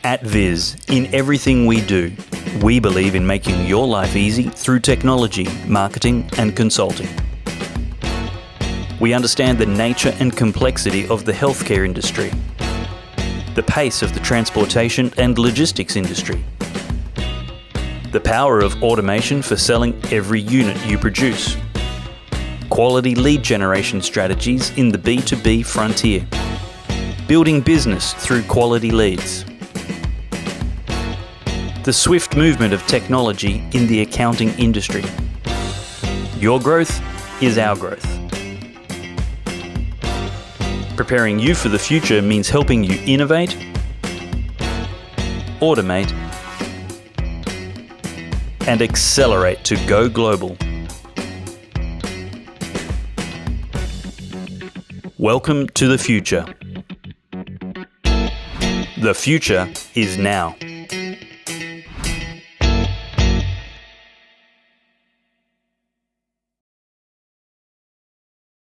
At VIS, in everything we do, we believe in making your life easy through technology, marketing and consulting. We understand the nature and complexity of the healthcare industry, the pace of the transportation and logistics industry, the power of automation for selling every unit you produce, quality lead generation strategies in the B2B frontier, building business through quality leads, the swift movement of technology in the accounting industry. Your growth is our growth. Preparing you for the future means helping you innovate, automate, and accelerate to go global. Welcome to the future. The future is now.